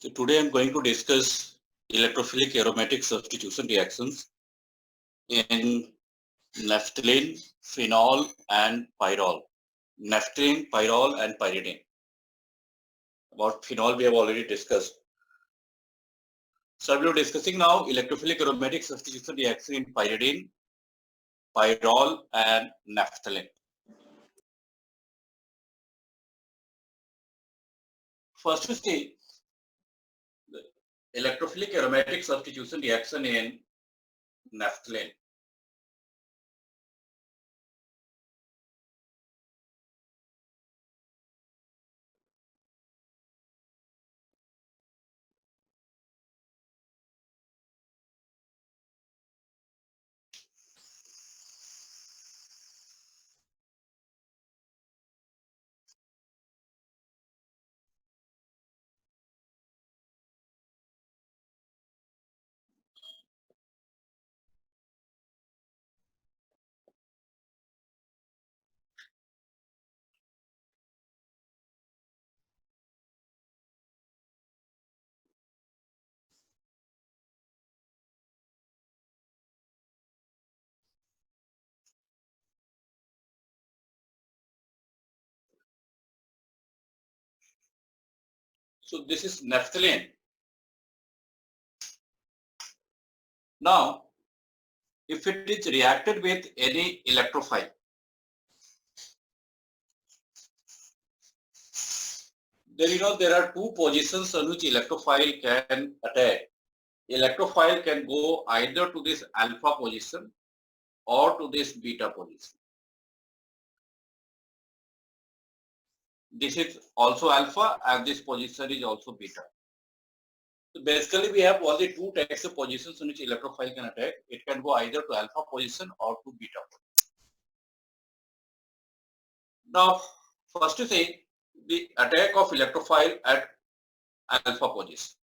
So today I'm going to discuss electrophilic aromatic substitution reactions in naphthalene, phenol, and pyrrole. Naphthalene, pyrrole, and pyridine. About phenol we have already discussed. So we are discussing now electrophilic aromatic substitution reaction in pyridine, pyrrole, and naphthalene. First we see the electrophilic aromatic substitution reaction in naphthalene. So this is naphthalene. Now, if it is reacted with any electrophile, then there are two positions on which electrophile can attack. Electrophile can go either to this alpha position or to this beta position. This is also alpha and this position is also beta. So basically we have only two types of positions on which electrophile can attack. It can go either to alpha position or to beta position. Now, first to say the attack of electrophile at alpha position.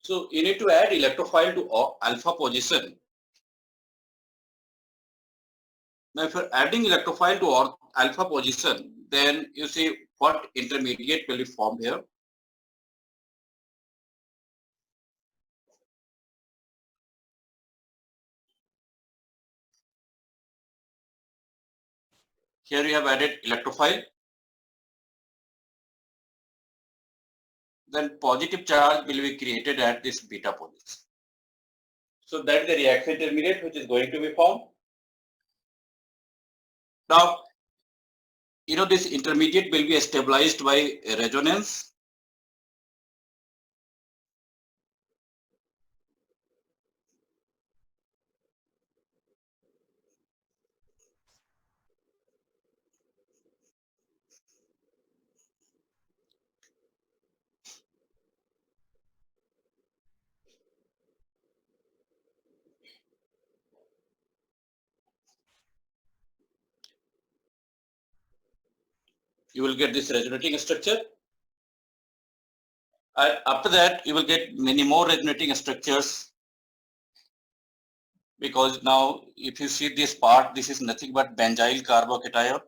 So you need to add electrophile to alpha position. Now if you're adding electrophile to alpha position, then you see what intermediate will be formed here. Here you have added electrophile. Then positive charge will be created at this beta position. So that is the reaction intermediate which is going to be formed. Now, this intermediate will be stabilized by resonance. You will get this resonating structure. And after that, you will get many more resonating structures. because now if you see this part, this is nothing but benzyl carbocation.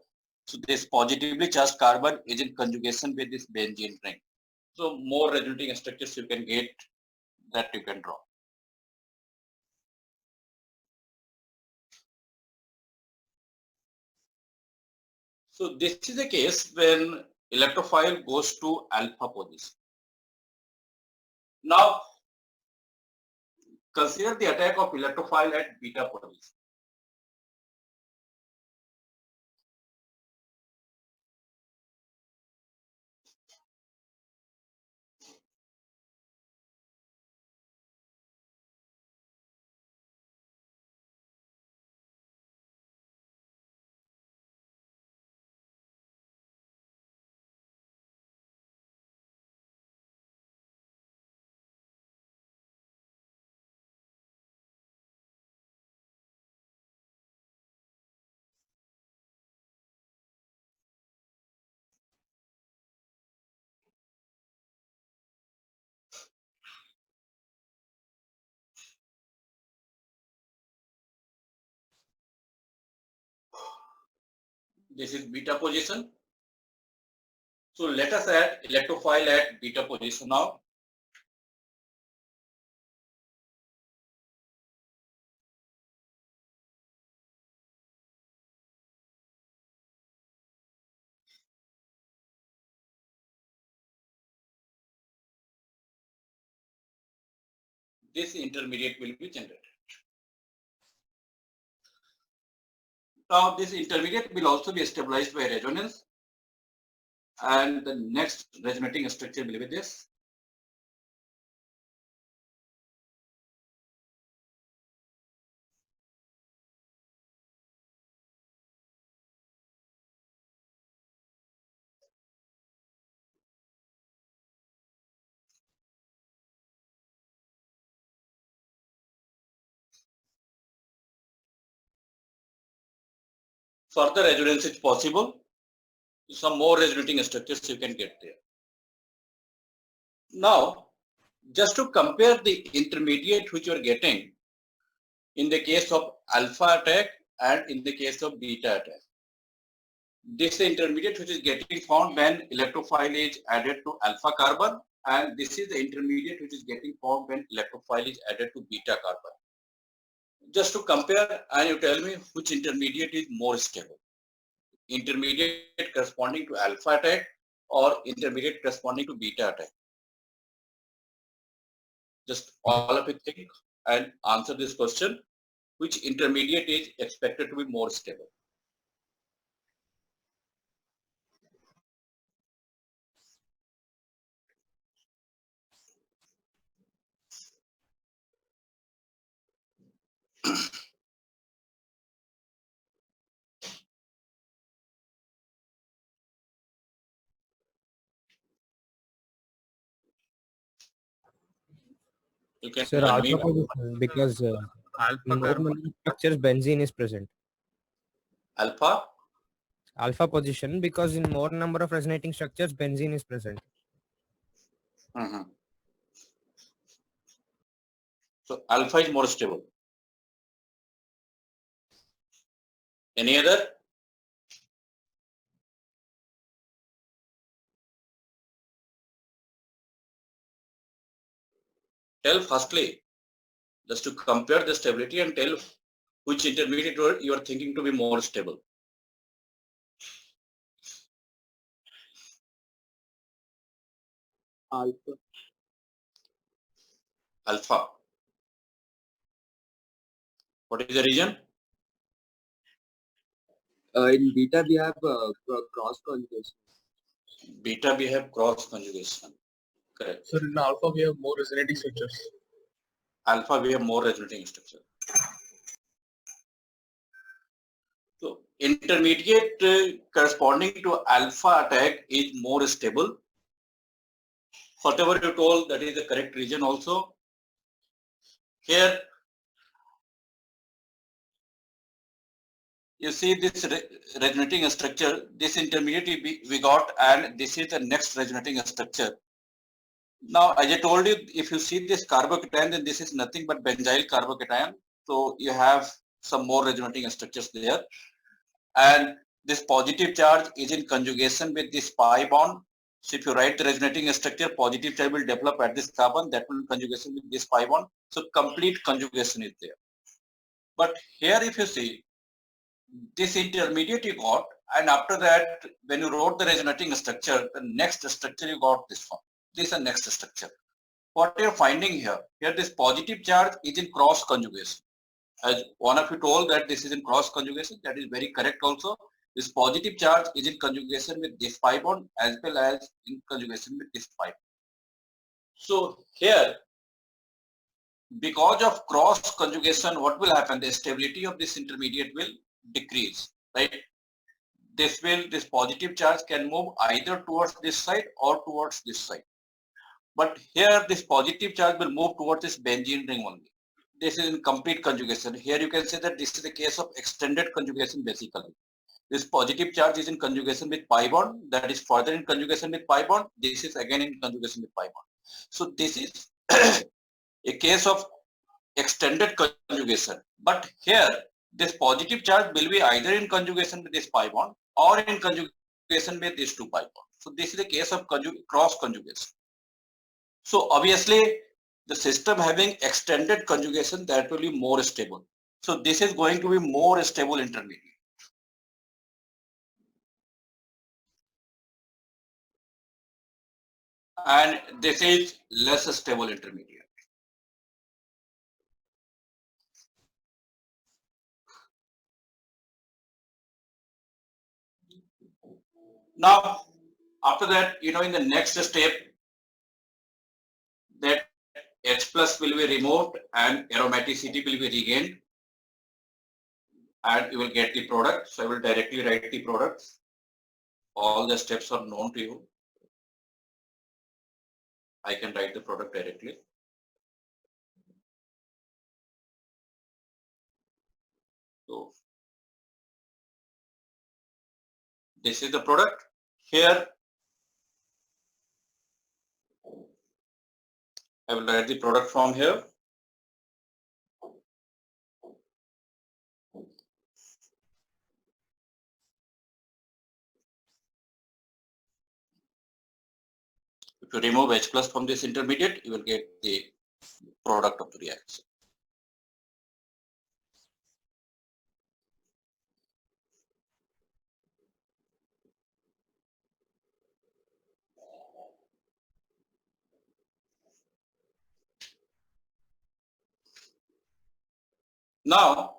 So this positively charged carbon is in conjugation with this benzene ring. So more resonating structures you can get, that you can draw. So this is a case when electrophile goes to alpha position. Now consider the attack of electrophile at beta position. This is beta position. So let us add electrophile at beta position now. This intermediate will be generated. Now this intermediate will also be stabilized by resonance, and the next resonating structure will be this. Further resonance is possible. Some more resonating structures you can get there. Now, just to compare the intermediate which you are getting in the case of alpha attack and in the case of beta attack. This is the intermediate which is getting found when electrophile is added to alpha carbon, and this is the intermediate which is getting found when electrophile is added to beta carbon. Just to compare, and you tell me which intermediate is more stable. Intermediate corresponding to alpha attack or intermediate corresponding to beta attack. Just all of you think and answer this question. Which intermediate is expected to be more stable? You can Sir, tell alpha me. position, because Alpha in more carbon. structures benzene is present. Alpha? Alpha position, because in more number of resonating structures benzene is present. So alpha is more stable. Any other? Tell firstly, just to compare the stability and tell which intermediate you are thinking to be more stable. Alpha. Alpha. What is the reason? In beta we have cross conjugation. Beta we have cross conjugation. Correct. So in alpha we have more resonating structures. Alpha we have more resonating structure. So intermediate corresponding to alpha attack is more stable. Whatever you told, that is the correct reason also. Here you see this resonating structure, this intermediate we got, and this is the next resonating structure. Now, as I told you, if you see this carbocation, then this is nothing but benzyl carbocation. So you have some more resonating structures there. And this positive charge is in conjugation with this pi bond. So if you write the resonating structure, positive charge will develop at this carbon, that will conjugation with this pi bond. So complete conjugation is there. But here if you see, this intermediate you got, and after that, when you wrote the resonating structure, the next structure you got this one. This is the next structure. What you're finding here, this positive charge is in cross conjugation. As one of you told that this is in cross conjugation, that is very correct also. This positive charge is in conjugation with this pi bond as well as in conjugation with this pi bond. So here, because of cross conjugation, what will happen? The stability of this intermediate will decrease, right? This positive charge can move either towards this side or towards this side. But here this positive charge will move towards this benzene ring only. This is in complete conjugation. Here you can say that this is the case of extended conjugation basically. This positive charge is in conjugation with pi bond, that is further in conjugation with pi bond. This is again in conjugation with pi bond. So this is a case of extended conjugation. But here this positive charge will be either in conjugation with this pi bond or in conjugation with these two pi bonds. So this is a case of cross conjugation. So obviously the system having extended conjugation, that will be more stable. So this is going to be more stable intermediate. And this is less stable intermediate. Now, after that, in the next step, that H plus will be removed and aromaticity will be regained, and you will get the product. So I will directly write the products. All the steps are known to you. I can write the product directly. So this is the product. Here I will write the product from here. If you remove H plus from this intermediate, you will get the product of the reaction. Now,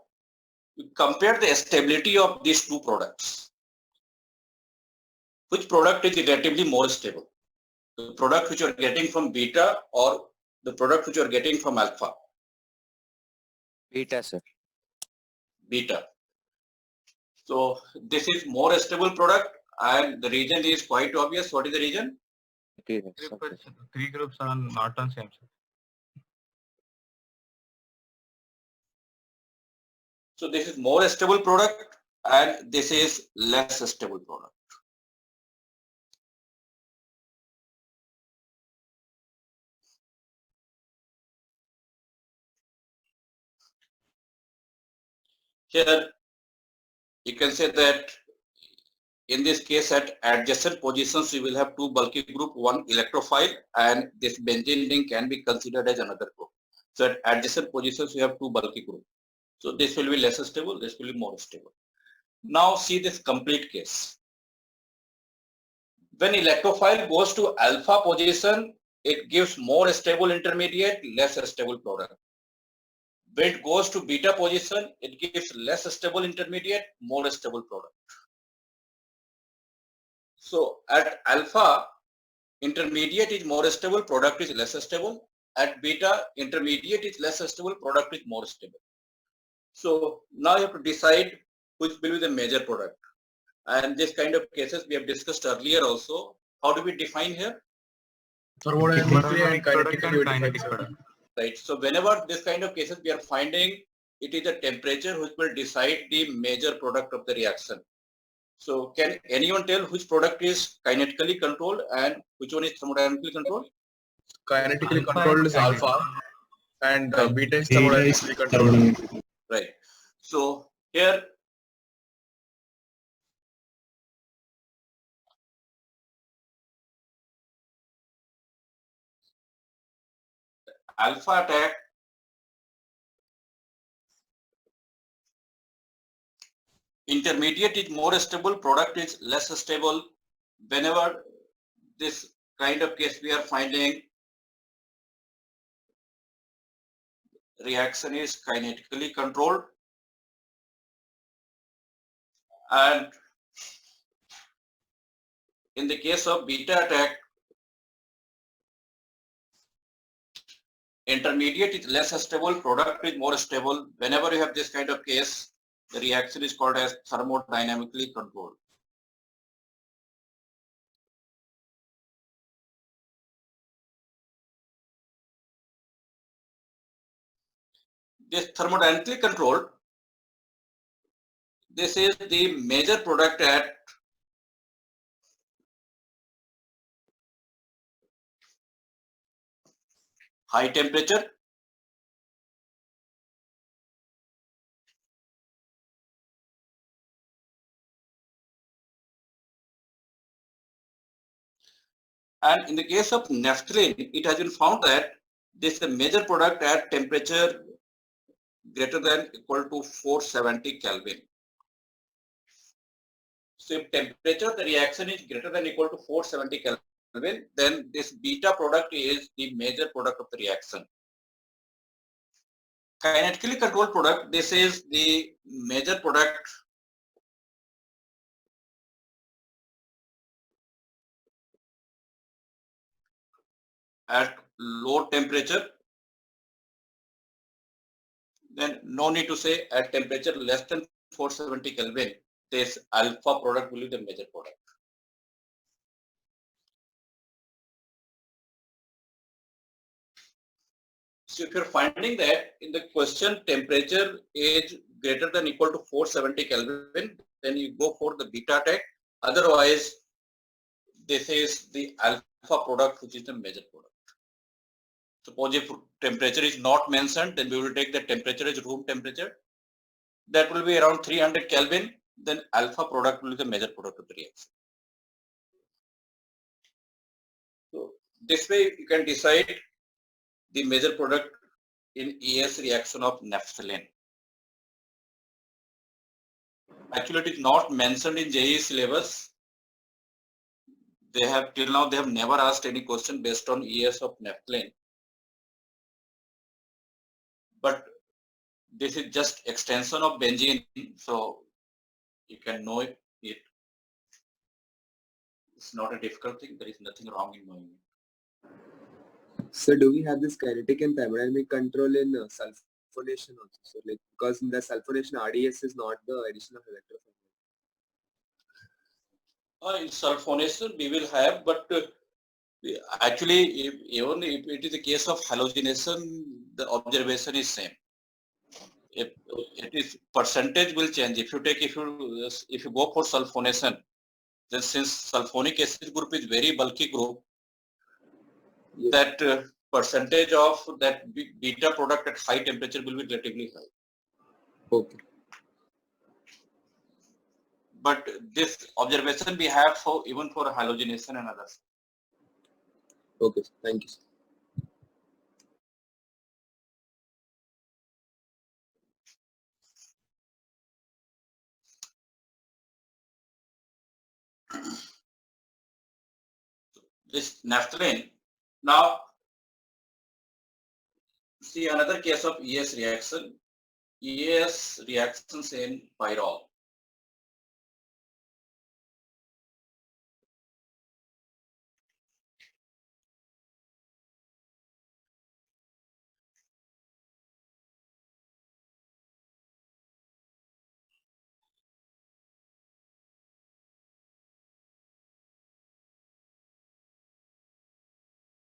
you compare the stability of these two products. Which product is relatively more stable? The product which you are getting from beta or the product which you are getting from alpha? Beta, sir. Beta. So this is more stable product, and the reason is quite obvious. What is the reason? Three groups are not on same side. So this is more stable product and this is less stable product. Here you can say that in this case at adjacent positions you will have two bulky group, one electrophile, and this benzene ring can be considered as another group. So at adjacent positions you have two bulky group. So this will be less stable, this will be more stable. Now see this complete case. When electrophile goes to alpha position, it gives more stable intermediate, less stable product. When it goes to beta position, it gives less stable intermediate, more stable product. So at alpha, intermediate is more stable, product is less stable. At beta, intermediate is less stable, product is more stable. So now you have to decide which will be the major product. And this kind of cases we have discussed earlier also. How do we define here? Thermodynamically and kinetically. Right. So whenever this kind of cases we are finding, it is the temperature which will decide the major product of the reaction. So can anyone tell which product is kinetically controlled and which one is thermodynamically controlled? Kinetically controlled is alpha. And Right. beta is Beta is thermodynamically controlled. Right. So here alpha attack intermediate is more stable, product is less stable. Whenever this kind of case we are finding reaction is kinetically controlled, and in the case of beta attack, intermediate is less stable, product is more stable. Whenever you have this kind of case, the reaction is called as thermodynamically controlled. This thermodynamically controlled, this is the major product at high temperature. And in the case of naphthalene, it has been found that this is a major product at temperature greater than equal to 470 Kelvin. So if temperature of the reaction is greater than equal to 470 Kelvin, then this beta product is the major product of the reaction. Kinetically controlled product, this is the major product at low temperature. Then no need to say at temperature less than 470 Kelvin, this alpha product will be the major product. So if you're finding that in the question temperature is greater than equal to 470 Kelvin, then you go for the beta attack. Otherwise, this is the alpha product, which is the major product. Suppose if temperature is not mentioned, then we will take the temperature as room temperature. That will be around 300 Kelvin. Then alpha product will be the major product of the reaction. So this way you can decide the major product in ES reaction of naphthalene. Actually, it is not mentioned in JEE syllabus. They have till now they have never asked any question based on ES of naphthalene. But this is just extension of benzene, so you can know it. It's not a difficult thing. There is nothing wrong in knowing it. So do we have this kinetic and thermodynamic control in sulfonation also? So like because in the sulfonation RDS is not the addition of electrophile. In sulfonation we will have, but actually even if it is a case of halogenation, the observation is same. If it is percentage will change. If you go for sulfonation, then since sulfonic acid group is very bulky group, Yes. that percentage of that beta product at high temperature will be relatively high. Okay. But this observation we have for even for halogenation and others. Okay. Thank you. This naphthalene. Now, see another case of ES reaction. ES reactions in pyrrole.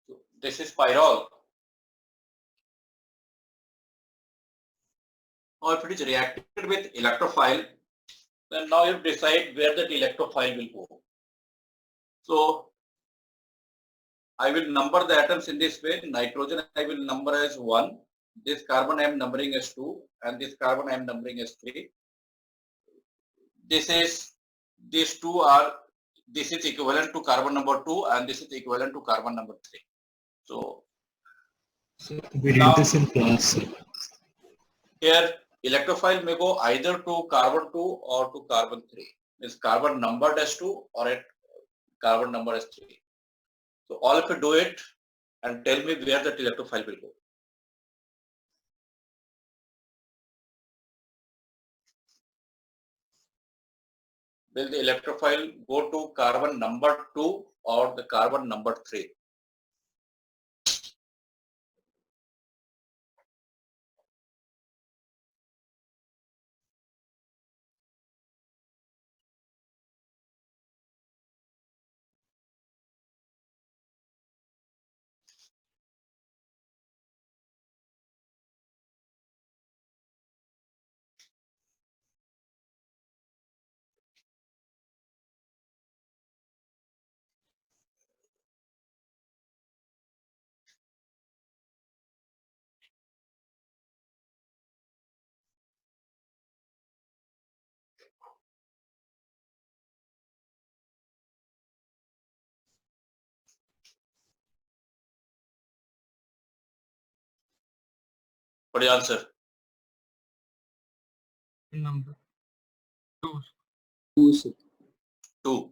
So this is pyrrole. Now, if it is reacted with electrophile, then now you decide where that electrophile will go. So I will number the atoms in this way. Nitrogen I will number as 1, This carbon I am numbering as 2 and this carbon I am numbering as 3. This is, these two are, this is equivalent to carbon number 2 and this is equivalent to carbon number 3. So So we did now, this in class. Sir. here electrophile may go either to carbon 2 or to carbon 3. Means carbon numbered as 2 or at carbon number as 3. So all of you do it and tell me where that electrophile will go. Will the electrophile go to carbon number 2 or the carbon number 3? What is the answer? Number 2. 2, sir. 2.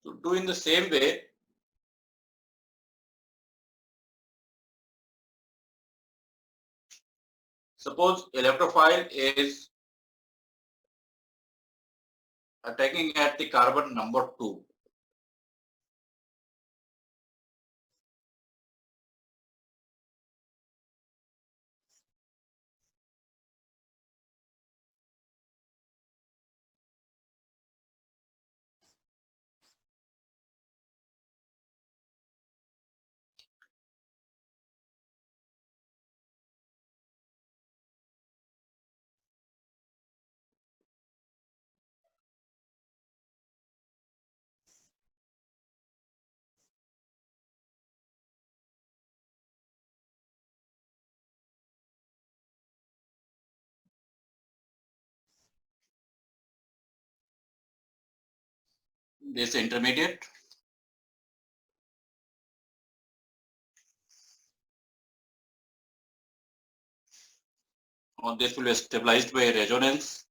To do in the same way, suppose electrophile is attacking at the carbon number 2. This intermediate. Or this will be stabilized by resonance.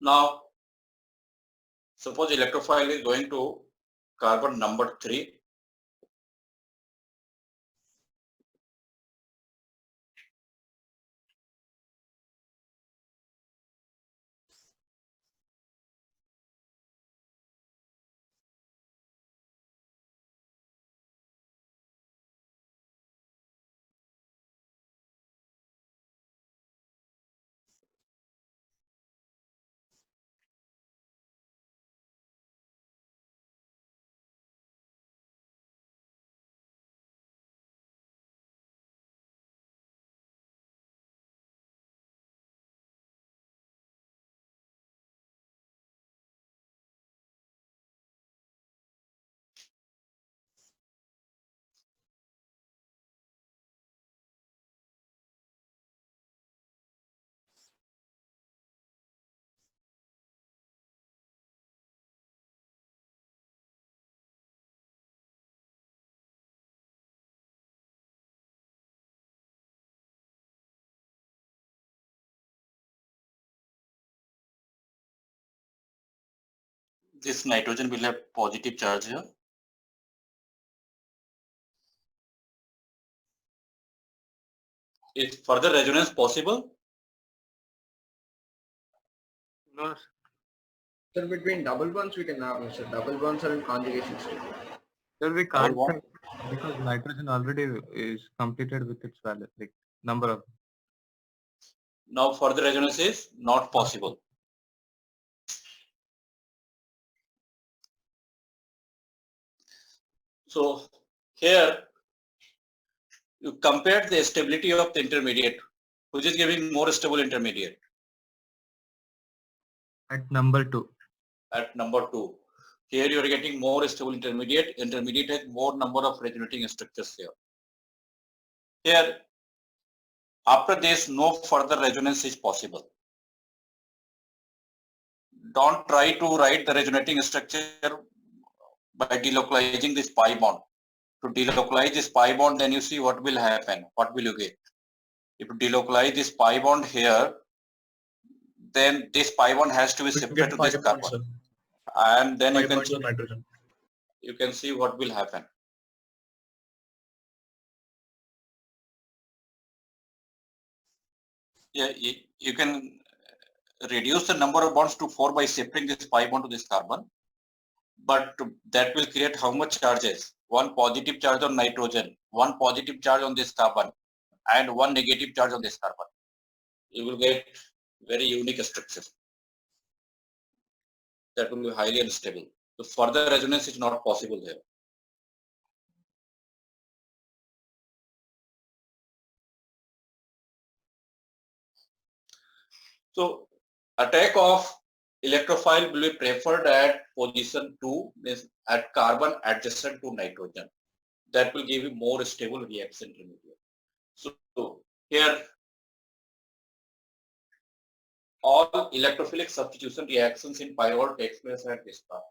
Now, suppose electrophile is going to carbon number 3. This nitrogen will have positive charge here. Is further resonance possible? No, Sir, between double bonds we can have, sir. Double bonds are in conjugation state. sir, we Double can't bond. because nitrogen already is completed with its value, like number of. Now further resonance is not possible. So here you compare the stability of the intermediate, which is giving more stable intermediate At number 2. at number 2. Here you are getting more stable intermediate. Intermediate has more number of resonating structures here. Here, after this, no further resonance is possible. Don't try to write the resonating structure by delocalizing this pi bond. To delocalize this pi bond, then you see what will happen. What will you get? If you delocalize this pi bond here, then this pi bond has to be shifted to this carbon. And then you can see what will happen. Yeah, you can reduce the number of bonds to 4 by shifting this pi bond to this carbon, but that will create how much charges? One positive charge on nitrogen, one positive charge on this carbon, and one negative charge on this carbon. You will get very unique structure that will be highly unstable. So further resonance is not possible here. So attack of electrophile will be preferred at position 2, means at carbon adjacent to nitrogen. That will give you more stable reaction intermediate. So here all electrophilic substitution reactions in pyrrole takes place at this part.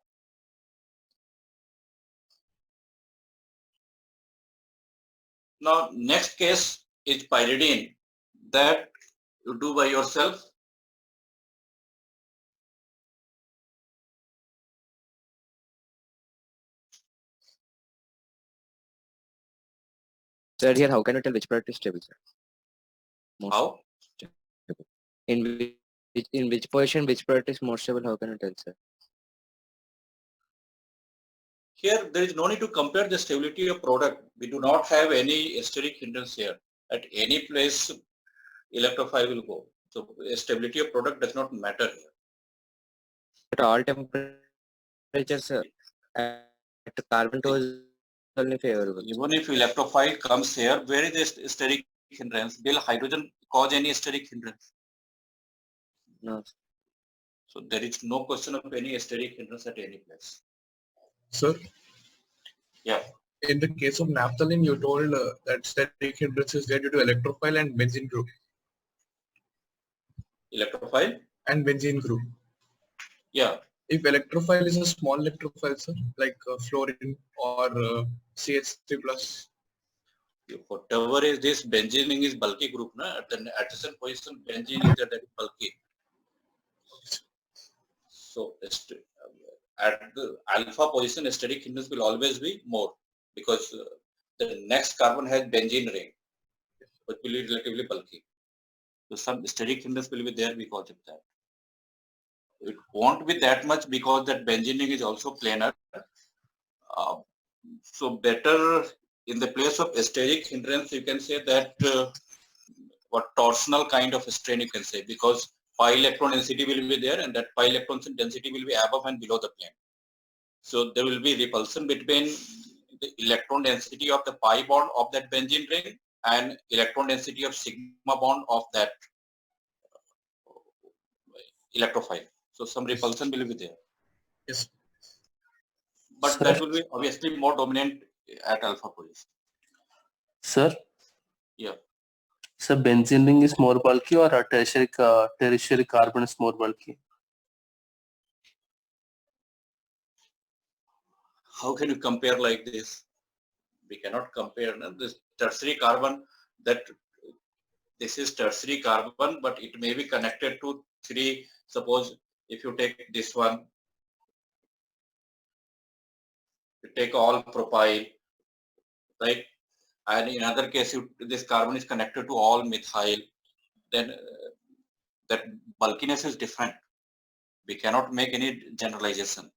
Now next case is pyridine that you do by yourself. Sir, here how can you tell which product is stable, sir? How? In which position which product is more stable? How can you tell, sir? Here there is no need to compare the stability of product. We do not have any steric hindrance here. At any place electrophile will go. So stability of product does not matter here. At all temperatures, at carbon 2 is only favorable. Even if electrophile comes here, where is the steric hindrance? Will hydrogen cause any steric hindrance? No. So there is no question of any steric hindrance at any place. Sir? Yeah. In the case of naphthalene, you told that steric hindrance is there due to electrophile and benzene group. Electrophile? And benzene group. Yeah. If electrophile is a small electrophile, sir, like fluorine or CH3 plus. Whatever is this, benzene is bulky group, na? At the adjacent position, benzene is that is bulky. So at the alpha position, steric hindrance will always be more because the next carbon has benzene ring, which will be relatively bulky. So some steric hindrance will be there because of that. It won't be that much because that benzene ring is also planar. So better in the place of steric hindrance, you can say that what torsional kind of strain you can say, because pi electron density will be there and that pi electron density will be above and below the plane. So there will be repulsion between the electron density of the pi bond of that benzene ring and electron density of sigma bond of that electrophile. So some repulsion will be there. Yes. But Sir. that will be obviously more dominant at alpha position. Sir? Yeah. So benzene ring is more bulky or a tertiary carbon is more bulky? How can you compare like this? We cannot compare. No? This tertiary carbon, that this is tertiary carbon, but it may be connected to 3. Suppose if you take this one, take all propyl, right? And in other case, if this carbon is connected to all methyl, then that bulkiness is different. We cannot make any generalization.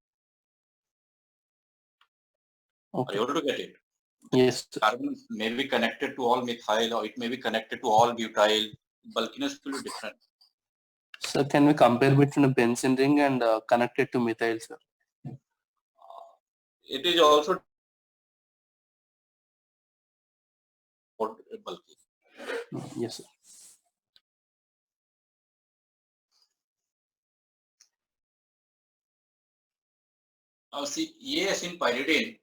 Are Okay. you able to get it? Yes. Carbon may be connected to all methyl, or it may be connected to all butyl. Bulkiness will be different. So can we compare between a benzene ring and connected to methyl, sir? It is also bulky. Yes, sir. Now see, yes, in pyridine,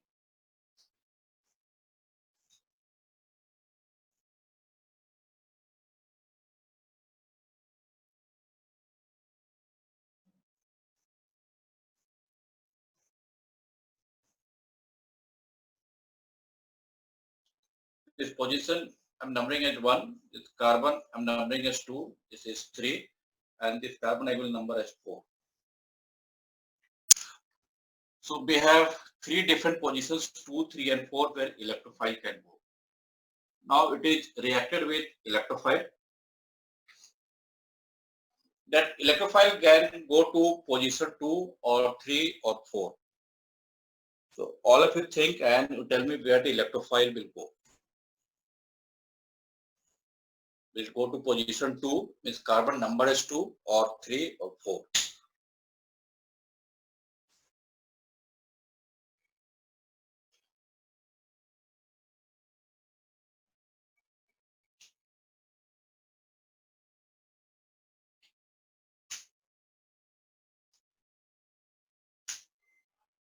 this position I'm numbering as 1, this carbon I'm numbering as 2, this is 3, and this carbon I will number as 4. So we have 3 different positions, 2, 3 and 4 where electrophile can go. Now it is reacted with electrophile. That electrophile can go to position 2 or 3 or 4. So all of you think and you tell me where the electrophile will go. Will go to position 2, means carbon number is 2 or 3 or 4.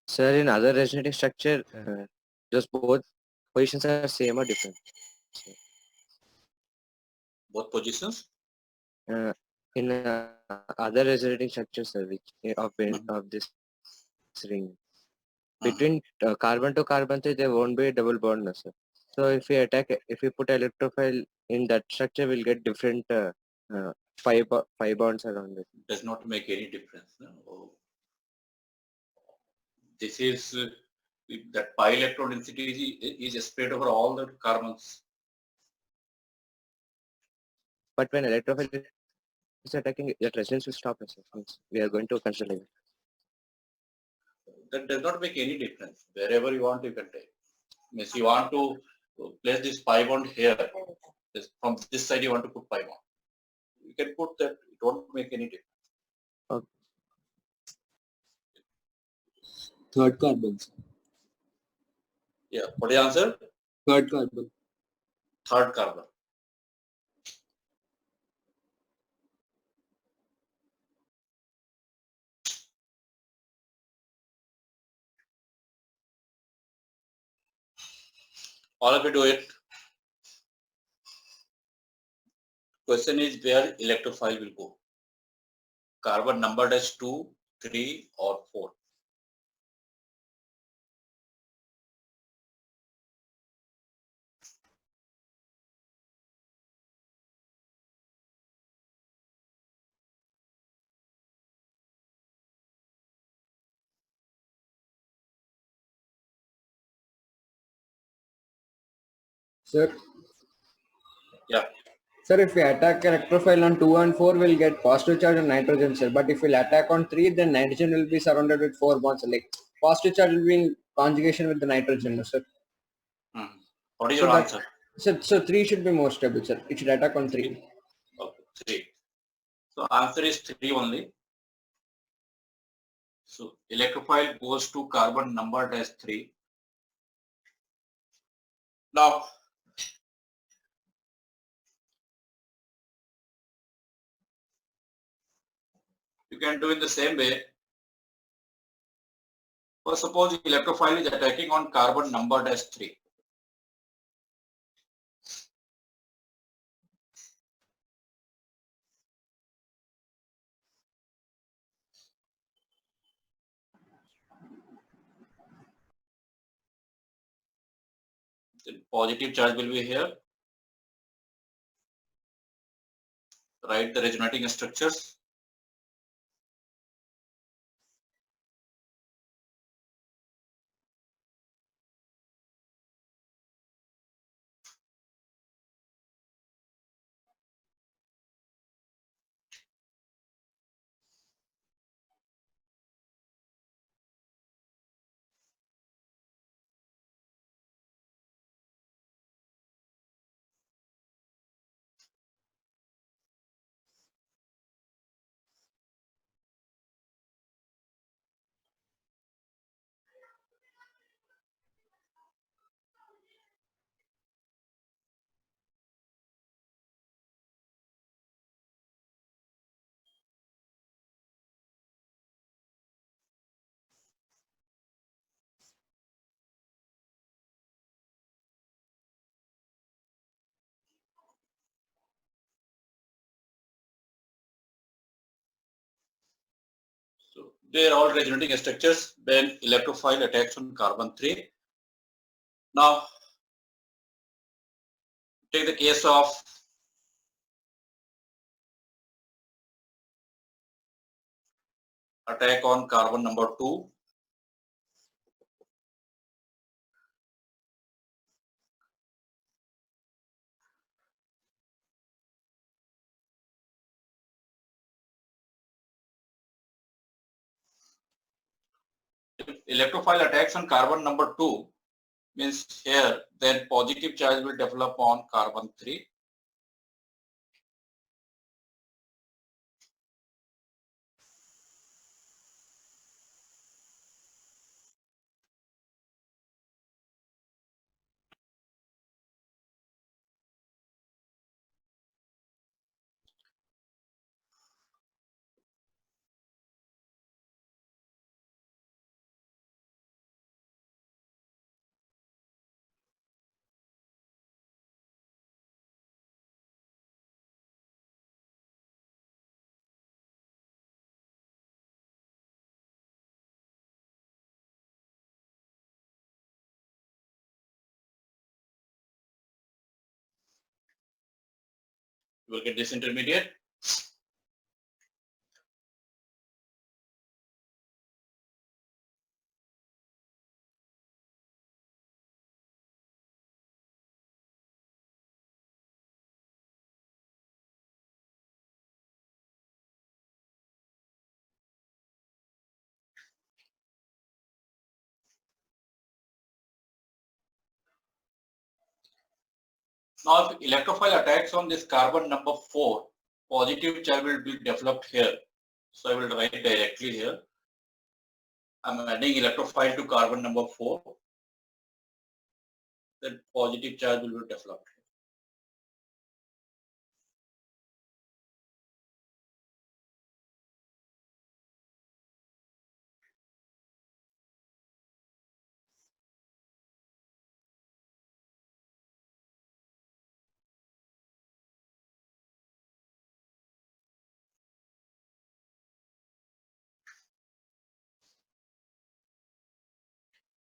Sir, in other resonating structure, those both positions are same or different? Both positions? In other resonating structures, sir, which of this ring, between carbon to carbon, there won't be a double bond, no, sir. So if we attack, if we put electrophile in that structure, we'll get different five bonds around it. Does not make any difference. No? Oh. This is that pi electron density is spread over all the carbons. But when electrophile is attacking, that resonance will stop, sir. Means we are going to consider it. That does not make any difference. Wherever you want, you can take. Means you want to place this pi bond here. From this side, you want to put pi bond. You can put that. It won't make any difference. Okay. Third carbon. Sir. Yeah. What is the answer? Third carbon. Third carbon. All of you do it. Question is where electrophile will go. Carbon numbered as 2, 3 or 4. Sir, Yeah. sir, if we attack electrophile on 2 and 4, we'll get positive charge on nitrogen, sir. But if we'll attack on 3, then nitrogen will be surrounded with 4 bonds. Like positive charge will be in conjugation with the nitrogen, sir. What is So your that- answer? So 3 should be more stable, sir. It should attack on 3. Okay, 3. So answer is 3 only. So electrophile goes to carbon numbered as 3. Now, you can do it the same way. First, suppose electrophile is attacking on carbon numbered as 3. Then positive charge will be here. Write the resonating structures. They are all resonating structures when electrophile attacks on carbon 3. Now, take the case of attack on carbon number 2. If electrophile attacks on carbon number 2, means here then positive charge will develop on carbon 3. You will get this intermediate. Now, if electrophile attacks on this carbon number 4, positive charge will be developed here. So I will write directly here. I'm adding electrophile to carbon number 4. Then positive charge will be developed.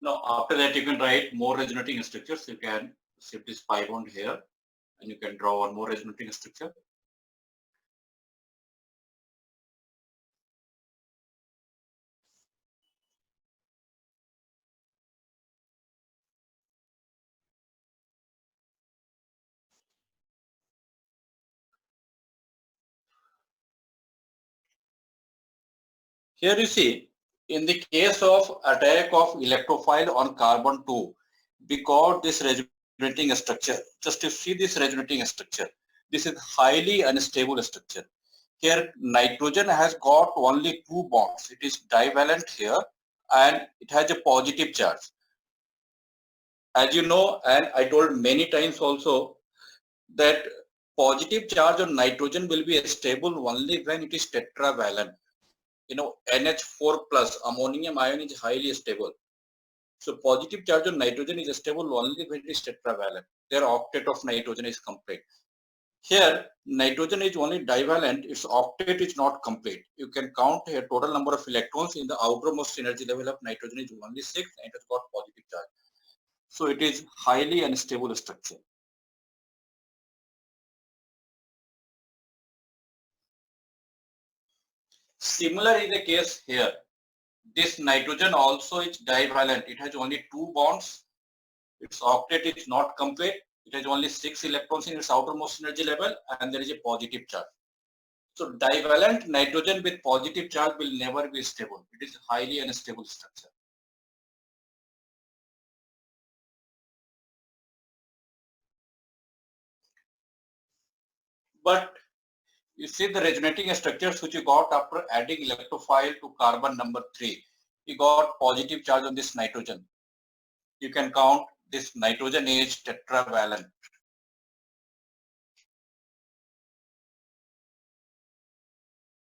Now, after that, you can write more resonating structures. You can shift this pi bond here, and you can draw one more resonating structure. Here you see, in the case of attack of electrophile on carbon 2, we got this resonating structure. Just to see this resonating structure, this is highly unstable structure. Here nitrogen has got only 2 bonds. It is divalent here and it has a positive charge. As you know, and I told many times also, that positive charge on nitrogen will be stable only when it is tetravalent. You know, NH4 plus ammonium ion is highly stable. So positive charge on nitrogen is stable only when it is tetravalent. Their octet of nitrogen is complete. Here, nitrogen is only divalent, its octet is not complete. You can count here total number of electrons in the outermost energy level of nitrogen is only 6 and it has got positive charge. So it is highly unstable structure. Similar is the case here. This nitrogen also is divalent. It has only 2 bonds. Its octet is not complete. It has only 6 electrons in its outermost energy level and there is a positive charge. So divalent nitrogen with positive charge will never be stable. It is a highly unstable structure. But you see the resonating structures which you got after adding electrophile to carbon number 3. You got positive charge on this nitrogen. You can count this nitrogen is tetravalent.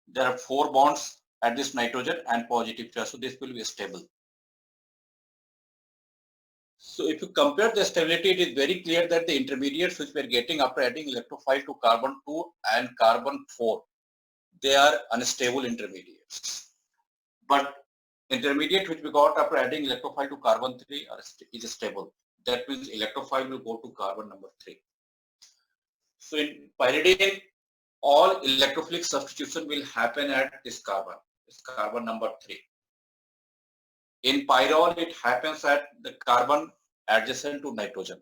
There are 4 bonds at this nitrogen and positive charge, so this will be stable. So if you compare the stability, it is very clear that the intermediates which we are getting after adding electrophile to carbon 2 and carbon 4, they are unstable intermediates. But intermediate which we got after adding electrophile to carbon 3 is stable. That means electrophile will go to carbon number 3. So in pyridine, all electrophilic substitution will happen at this carbon number 3. In pyrrole, it happens at the carbon adjacent to nitrogen.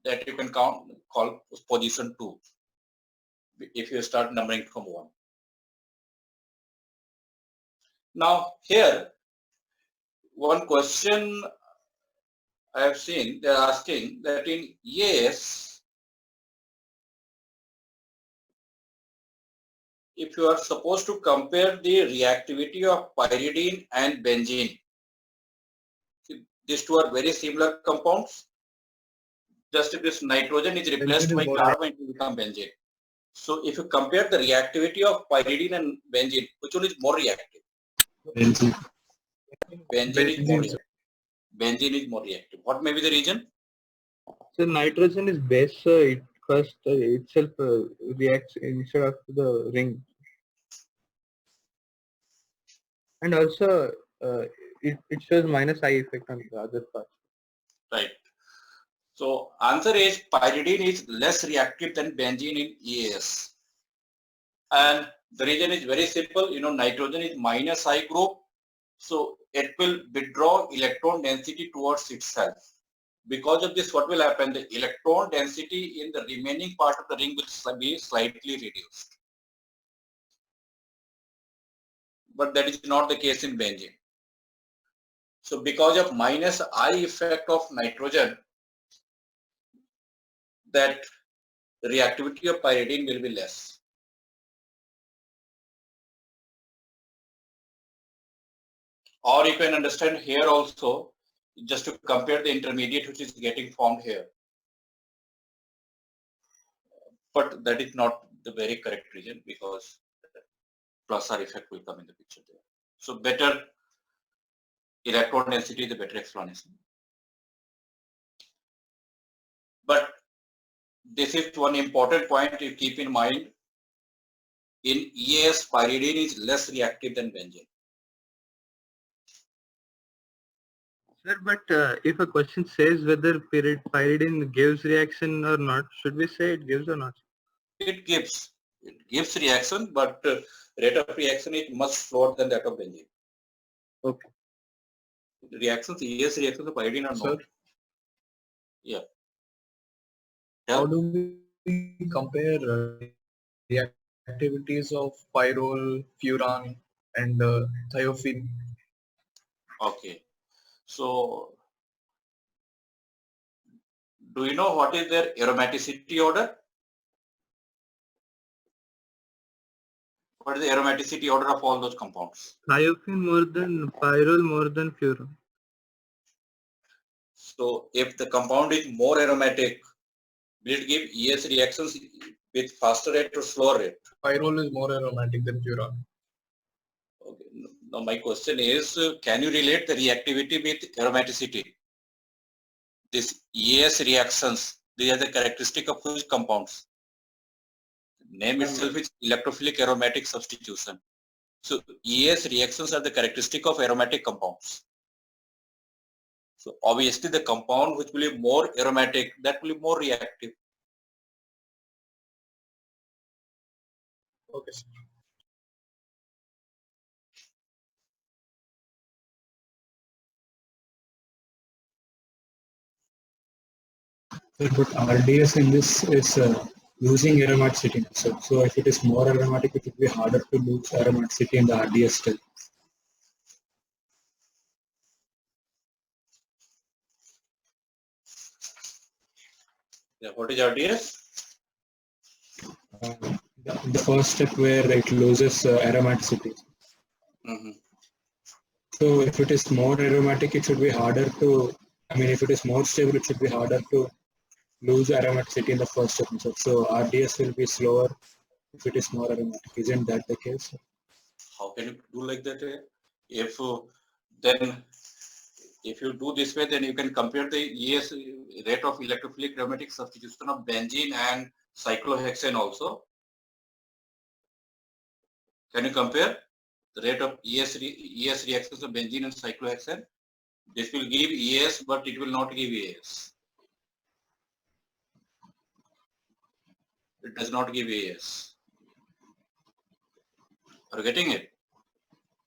That you can call position 2 if you start numbering from 1. Now here, one question I have seen, they are asking that in EAS, if you are supposed to compare the reactivity of pyridine and benzene, these two are very similar compounds. Just if this nitrogen is replaced by carbon, it will become benzene. So if you compare the reactivity of pyridine and benzene, which one is more reactive? Benzene. Benzene is more reactive. Benzene is more reactive. What may be the reason? So nitrogen is base, so it first itself reacts instead of the ring. And also it shows minus I effect on the other part. Right. So answer is pyridine is less reactive than benzene in EAS. And the reason is very simple. You know, nitrogen is minus I group. So it will withdraw electron density towards itself. Because of this, what will happen? The electron density in the remaining part of the ring will be slightly reduced. But that is not the case in benzene. So because of minus I effect of nitrogen, that the reactivity of pyridine will be less. Or you can understand here also, just to compare the intermediate which is getting formed here. But that is not the very correct reason, because plus R effect will come in the picture there. So better electron density is the better explanation. But this is one important point to keep in mind. In EAS, pyridine is less reactive than benzene. Sir, but if a question says whether pyridine gives reaction or not, should we say it gives or not? It gives reaction, but rate of reaction is much slower than that of benzene. Okay. Reactions, EAS reactions of pyridine are not. Yeah. How do we compare reactivities of pyrrole, furan, and thiophene? Okay. So, do you know what is their aromaticity order? What is the aromaticity order of all those compounds? Thiophene more than pyrrole, more than furan. So, if the compound is more aromatic, will it give ES reactions with faster rate or slower rate? Pyrrole is more aromatic than furan. Okay. Now, my question is, can you relate the reactivity with aromaticity? This ES reactions, these are the characteristic of which compounds? Name itself is electrophilic aromatic substitution. So ES reactions are the characteristic of aromatic compounds. So obviously the compound which will be more aromatic, that will be more reactive. Okay, sir. But RDS in this is losing aromaticity. So if it is more aromatic, it will be harder to lose aromaticity in the RDS still. Yeah, what is RDS? The first step where it loses aromaticity. So if it is more aromatic, it should be harder to, if it is more stable, it should be harder to lose aromaticity in the first step. So RDS will be slower if it is more aromatic. Isn't that the case? How can you do like that? If you do this way, then you can compare the ES rate of electrophilic aromatic substitution of benzene and cyclohexane also. Can you compare? the rate of ES reactions of benzene and cyclohexane. This will give ES, but it will not give ES. It does not give ES. Are you getting it?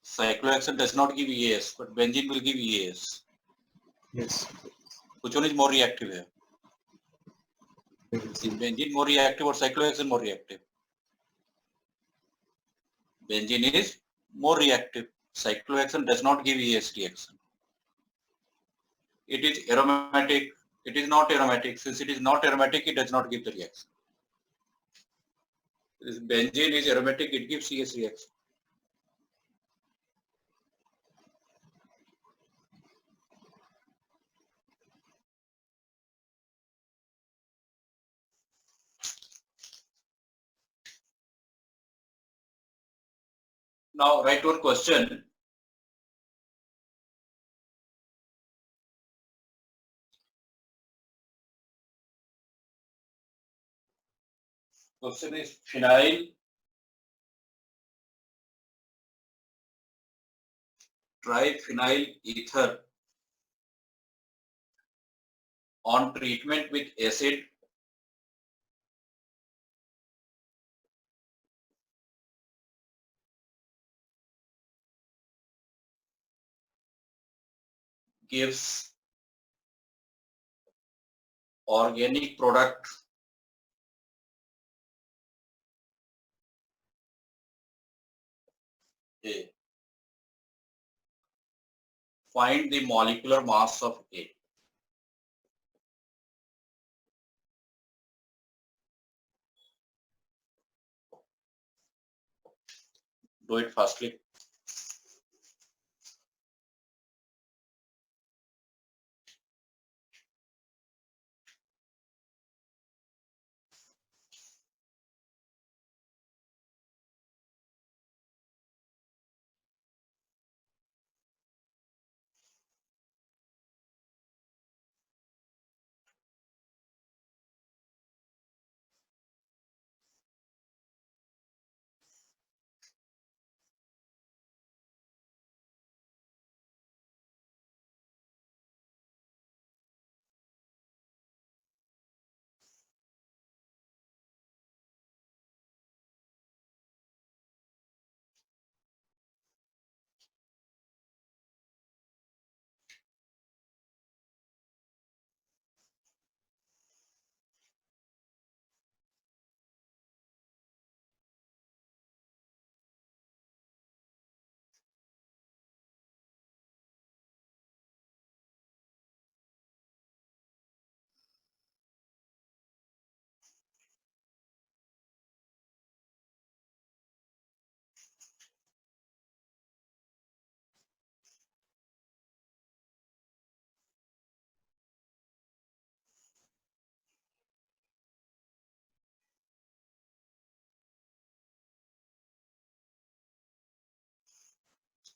Cyclohexane does not give ES, but benzene will give ES. Yes. Which one is more reactive here? Is benzene more reactive or cyclohexane more reactive? Benzene is more reactive. Cyclohexane does not give ES reaction. It is aromatic. It is not aromatic. Since it is not aromatic, it does not give the reaction. This benzene is aromatic, it gives ES reaction. Now write one question. Question is phenyl triphenyl ether on treatment with acid gives organic product A. Find the molecular mass of A. Do it fastly.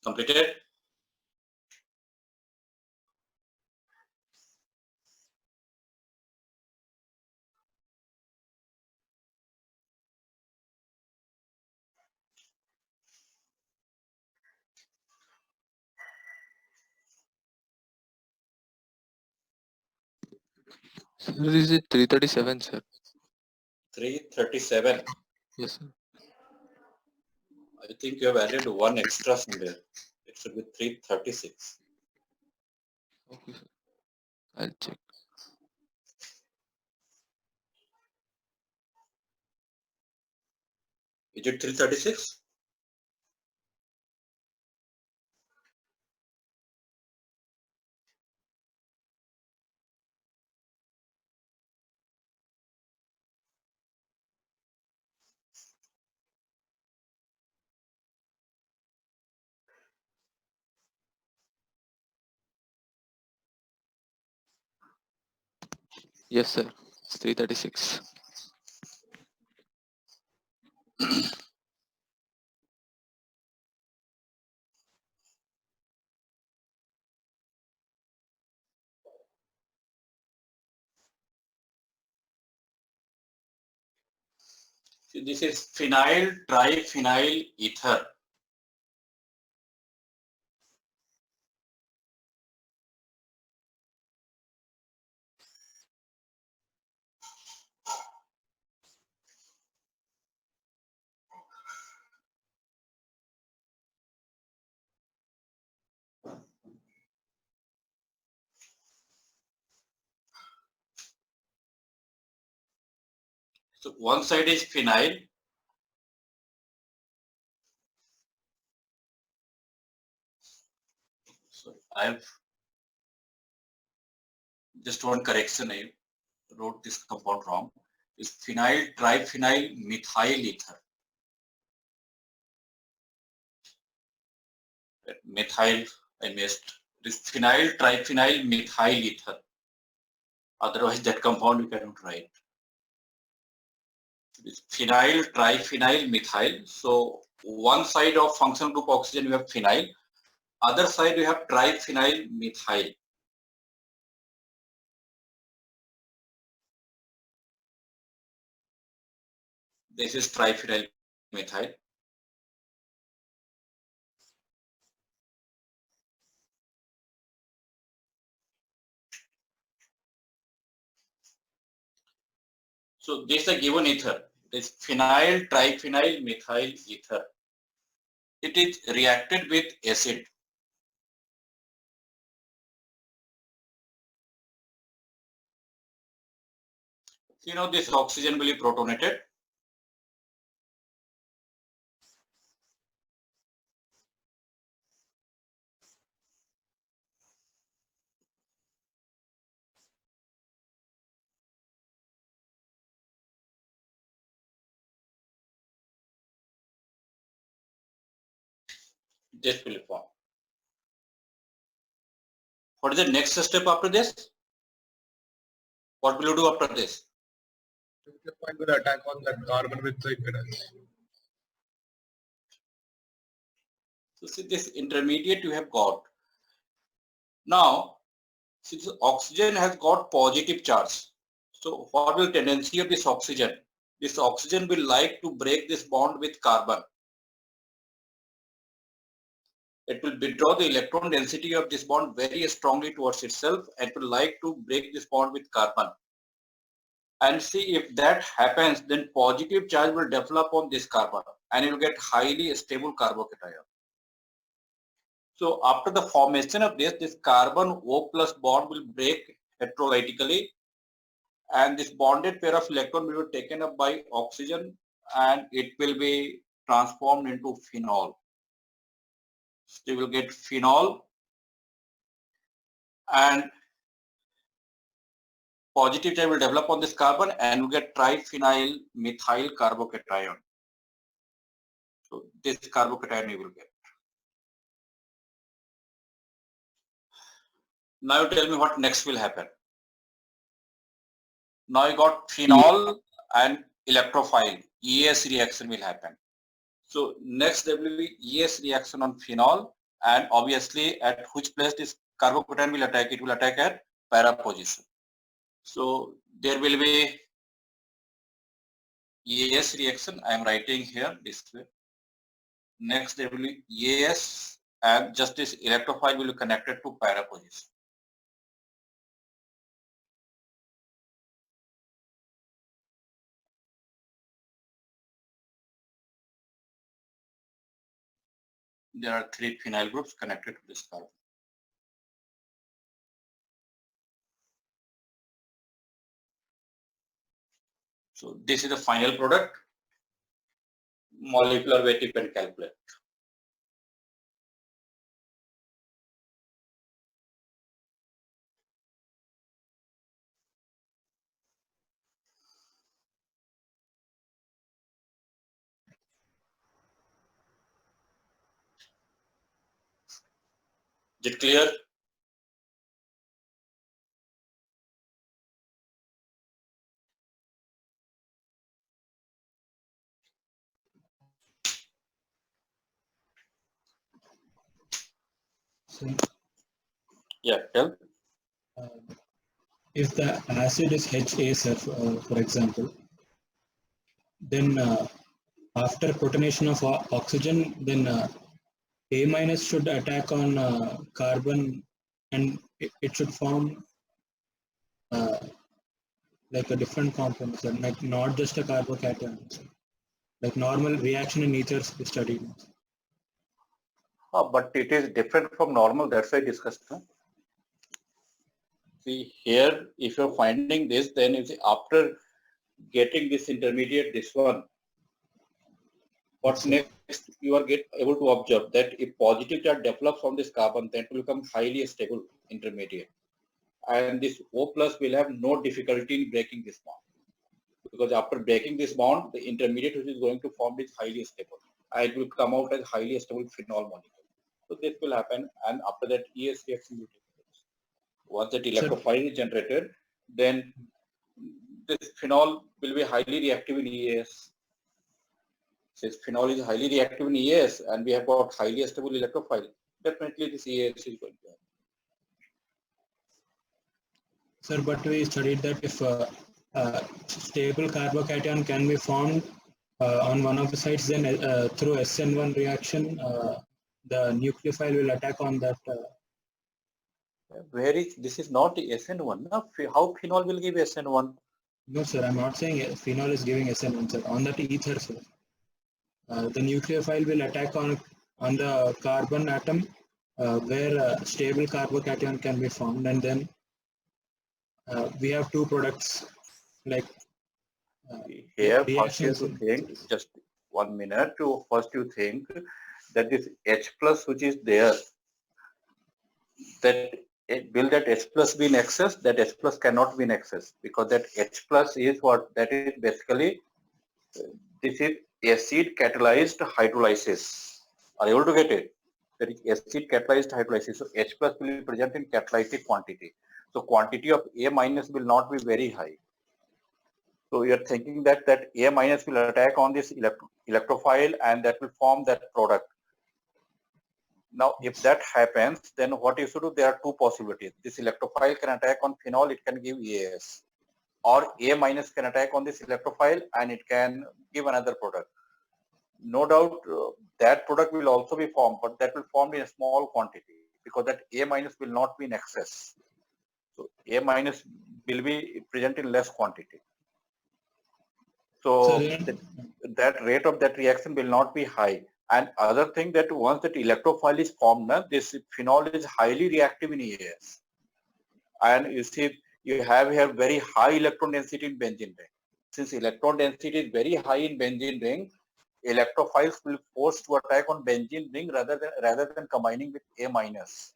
Completed? Sir, this is 337, sir. 337. Yes, sir. I think you have added one extra somewhere. It should be 336. Okay, sir. I'll check. Is it 336? Yes, sir. It's 336. See, this is phenyl triphenyl ether. So one side is phenyl. So I have just one correction. I wrote this compound wrong. Is phenyl triphenyl methyl ether. Methyl, I missed. It is phenyl triphenyl methyl ether. Otherwise, that compound you cannot write. It is phenyl triphenyl methyl. So one side of functional group oxygen you have phenyl. Other side you have triphenyl methyl. This is triphenyl methyl. So this is a given ether. It is phenyl triphenyl methyl ether. It is reacted with acid. You know, this oxygen will be protonated. This will form. What is the next step after this? What will you do after this? Point with attack on that carbon with the impedance. So see, this intermediate you have got. Now, since oxygen has got positive charge, so what will tendency of this oxygen? This oxygen will like to break this bond with carbon. It will withdraw the electron density of this bond very strongly towards itself and will like to break this bond with carbon. And see, if that happens, then positive charge will develop on this carbon and you will get highly stable carbocation. So after the formation of this carbon O plus bond will break heterolytically and this bonded pair of electron will be taken up by oxygen and it will be transformed into phenol. So you will get phenol and positive charge will develop on this carbon and you get triphenyl methyl carbocation. So this carbocation you will get. Now you tell me what next will happen. Now you got phenol and electrophile. ES reaction will happen. So next there will be ES reaction on phenol and obviously at which place this carbocation will attack? It will attack at para position. So there will be ES reaction. I am writing here this way. Next there will be ES and just this electrophile will be connected to para position. There are 3 phenyl groups connected to this carbon. So this is the final product. Molecular weight you can calculate. Is it clear? So, Yeah, tell. if the acid is HASF, for example, then after protonation of oxygen, then A minus should attack on carbon and it should form like a different compound, so like not just a carbocation. So like normal reaction in ethers we studied. But it is different from normal, that's why I discussed. Huh? See here, if you're finding this, then you see after getting this intermediate, this one, what next you are able to observe that if positive charge develops on this carbon, then it will become highly stable intermediate. And this O plus will have no difficulty in breaking this bond. Because after breaking this bond, the intermediate which is going to form is highly stable. And it will come out as highly stable phenol molecule. So this will happen, and after that ES reaction will take place. Once that electrophile is generated, then this phenol will be highly reactive in ES. Since phenol is highly reactive in ES and we have got highly stable electrophile, definitely this ES is going to happen. Sir, but we studied that if stable carbocation can be formed on one of the sites, then through SN1 reaction, the nucleophile will attack on that. Where is this is not SN1? No? How phenol will give SN1? No, sir, I'm not saying phenol is giving SN1, sir. On that ether, sir, the nucleophile will attack on the carbon atom where stable carbocation can be formed, and then we have two products like here. First, you have to think just 1 minute. First, you think that this H plus which is there, that will that H plus be in excess? That H plus cannot be in excess because that H plus is what? That is basically this is acid catalyzed hydrolysis. Are you able to get it? That is acid catalyzed hydrolysis. So H plus will be present in catalytic quantity. So quantity of A minus will not be very high. So you are thinking that A minus will attack on this electrophile and that will form that product. Now, if that happens, then what you should do? There are two possibilities. This electrophile can attack on phenol, it can give EAS. Or A minus can attack on this electrophile and it can give another product. No doubt that product will also be formed, but that will form in a small quantity because that A minus will not be in excess. So A minus will be present in less quantity. So that rate of that reaction will not be high. And other thing that once that electrophile is formed, this phenol is highly reactive in EAS. And you see, you have here very high electron density in benzene ring. Since electron density is very high in benzene ring, electrophiles will force to attack on benzene ring rather than combining with A minus.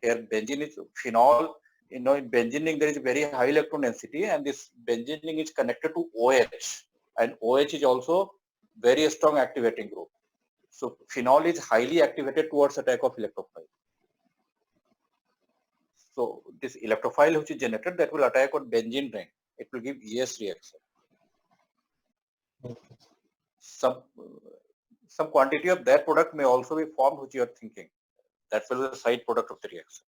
Here benzene is phenol. In benzene ring there is very high electron density, and this benzene ring is connected to OH, and OH is also very strong activating group. So phenol is highly activated towards attack of electrophile. So this electrophile which is generated, that will attack on benzene ring. It will give ES reaction. Okay. Some quantity of that product may also be formed which you are thinking. That will be the side product of the reaction.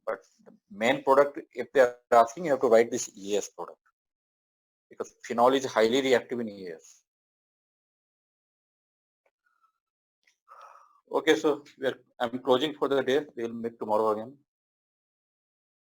But the main product, if they are asking, you have to write this ES product because phenol is highly reactive in ES. Okay, so I'm closing for the day. We will meet tomorrow again.